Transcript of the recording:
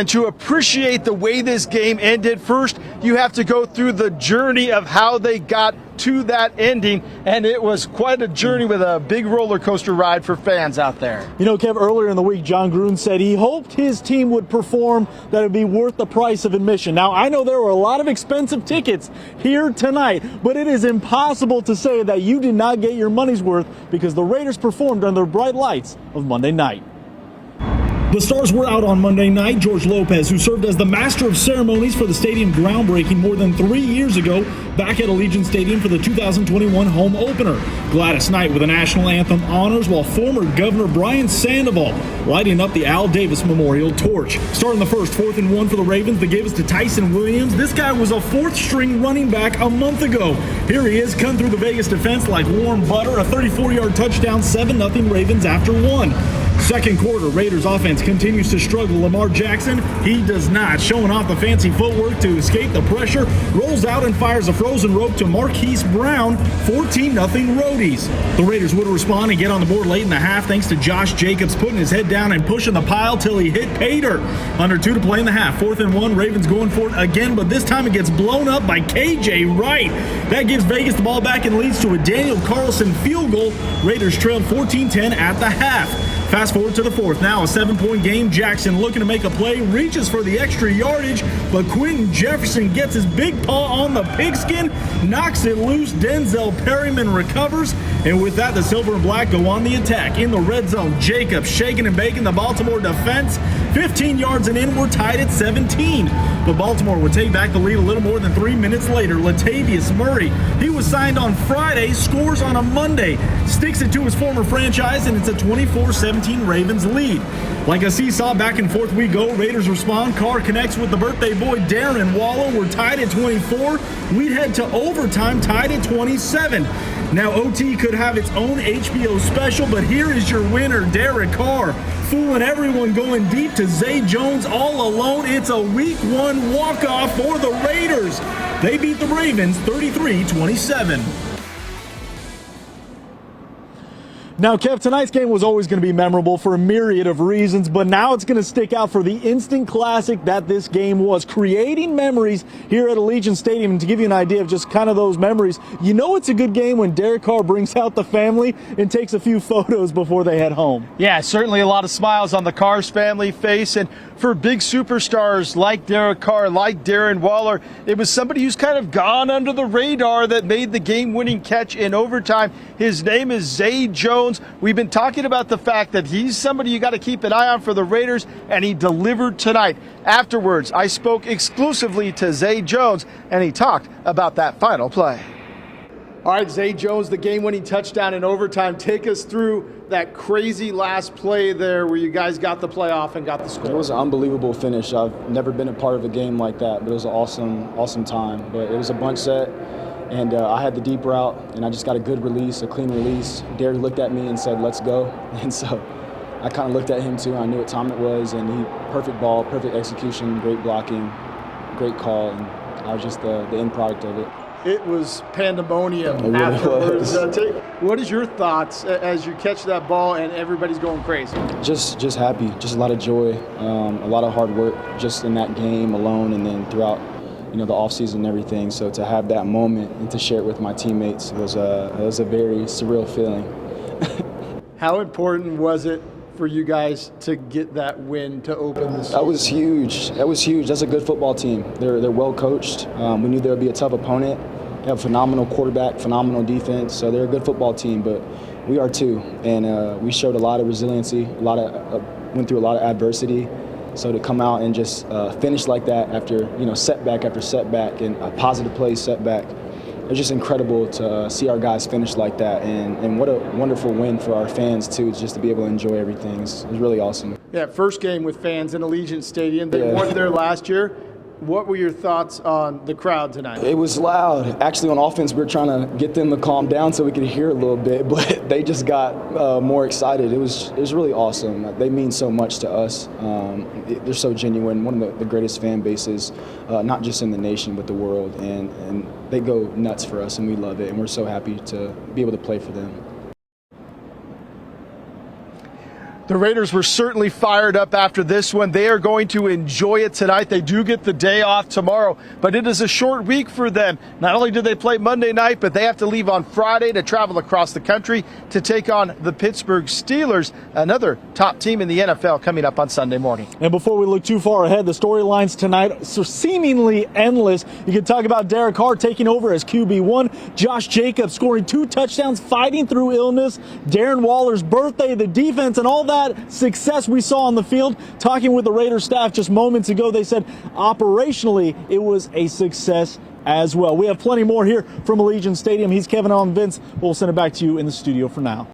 And to appreciate the way this game ended, first you have to go through the journey of how they got to that ending, and it was quite a journey with a big roller coaster ride for fans out there. You know, Kev, earlier in the week, John Gruden said he hoped his team would perform, that it would be worth the price of admission. Now, I know there were a lot of expensive tickets here tonight, but it is impossible to say that you did not get your money's worth because the Raiders performed under the bright lights of Monday night. The stars were out on Monday night. George Lopez, who served as the master of ceremonies for the stadium groundbreaking more than 3 years ago, back at Allegiant Stadium for the 2021 home opener. Gladys Knight with the national anthem honors, while former Governor Brian Sandoval lighting up the Al Davis Memorial torch. Starting the first, 4th and 1 for the Ravens. They gave us to Tyson Williams. This guy was a 4th-string running back a month ago. Here he is, cutting through the Vegas defense like warm butter. A 34-yard touchdown, 7-0 Ravens after 1. Second quarter, Raiders offense continues to struggle. Lamar Jackson, he does not. Showing off the fancy footwork to escape the pressure. Rolls out and fires a frozen rope to Marquise Brown. 14-0 Roadies. The Raiders would respond and get on the board late in the half thanks to Josh Jacobs putting his head down and pushing the pile till he hit pay dirt. Under 2 to play in the half. 4th and 1, Ravens going for it again, but this time it gets blown up by KJ Wright. That gives Vegas the ball back and leads to a Daniel Carlson field goal. Raiders trailed 14-10 at the half. Fast forward to the 4th. Now a 7-point game. Jackson looking to make a play, reaches for the extra yardage, but Quentin Jefferson gets his big paw on the pigskin, knocks it loose. Denzel Perryman recovers, and with that, the silver and black go on the attack. In the red zone, Jacobs shaking and baking the Baltimore defense. 15 yards and in, we're tied at 17. But Baltimore would take back the lead a little more than 3 minutes later. Latavius Murray, he was signed on Friday, scores on a Monday, sticks it to his former franchise, and it's a 24-17 Ravens lead. Like a seesaw, back and forth we go. Raiders respond. Carr connects with the birthday boy Darren Waller. We're tied at 24. We'd head to overtime, tied at 27. Now OT could have its own HBO special, but here is your winner, Derek Carr, fooling everyone, going deep to Zay Jones all alone. It's a week 1 walk-off for the Raiders. They beat the Ravens 33-27. Now, Kev, tonight's game was always going to be memorable for a myriad of reasons, but now it's going to stick out for the instant classic that this game was, creating memories here at Allegiant Stadium. And to give you an idea of just kind of those memories, you know it's a good game when Derek Carr brings out the family and takes a few photos before they head home. Yeah, certainly a lot of smiles on the Carr's family face, and for big superstars like Derek Carr, like Darren Waller, it was somebody who's kind of gone under the radar that made the game-winning catch in overtime. His name is Zay Jones. We've been talking about the fact that he's somebody you got to keep an eye on for the Raiders, and he delivered tonight. Afterwards, I spoke exclusively to Zay Jones, and he talked about that final play. All right, Zay Jones, the game-winning touchdown in overtime. Take us through that crazy last play there where you guys got the playoff and got the score. It was an unbelievable finish. I've never been a part of a game like that, but it was an awesome time. But it was a bunch set, and I had the deep route, and I just got a good release, a clean release. Derek looked at me and said, "Let's go." And so I kind of looked at him too. I knew what time it was, and perfect ball, perfect execution, great blocking, great call, and I was just the end product of it. It was pandemonium it really afterwards. Was. What is your thoughts as you catch that ball and everybody's going crazy? Just happy, just a lot of joy, a lot of hard work just in that game alone, and then throughout the offseason and everything. So to have that moment and to share it with my teammates was a very surreal feeling. How important was it for you guys to get that win to open the season? That was huge. That's a good football team. They're well coached. We knew there would be a tough opponent. They have a phenomenal quarterback, phenomenal defense. So they're a good football team, but we are too. And we showed a lot of resiliency, went through a lot of adversity. So to come out and just finish like that after setback after setback and a positive play setback, it's just incredible to see our guys finish like that, and what a wonderful win for our fans too, just to be able to enjoy everything. It's really awesome. Yeah, first game with fans in Allegiant Stadium. They weren't there last year. What were your thoughts on the crowd tonight? It was loud. Actually, on offense, we were trying to get them to calm down so we could hear a little bit, but they just got more excited. It was really awesome. They mean so much to us. They're so genuine. One of the greatest fan bases, not just in the nation but the world, and they go nuts for us, and we love it. And we're so happy to be able to play for them. The Raiders were certainly fired up after this one. They are going to enjoy it tonight. They do get the day off tomorrow, but it is a short week for them. Not only do they play Monday night, but they have to leave on Friday to travel across the country to take on the Pittsburgh Steelers, another top team in the NFL, coming up on Sunday morning. And before we look too far ahead, the storylines tonight are seemingly endless. You can talk about Derek Carr taking over as QB1, Josh Jacobs scoring 2 touchdowns, fighting through illness, Darren Waller's birthday, the defense, and all that success we saw on the field. Talking with the Raiders staff just moments ago, they said operationally it was a success as well. We have plenty more here from Allegiant Stadium. He's Kevin. I'm Vince. We'll send it back to you in the studio for now.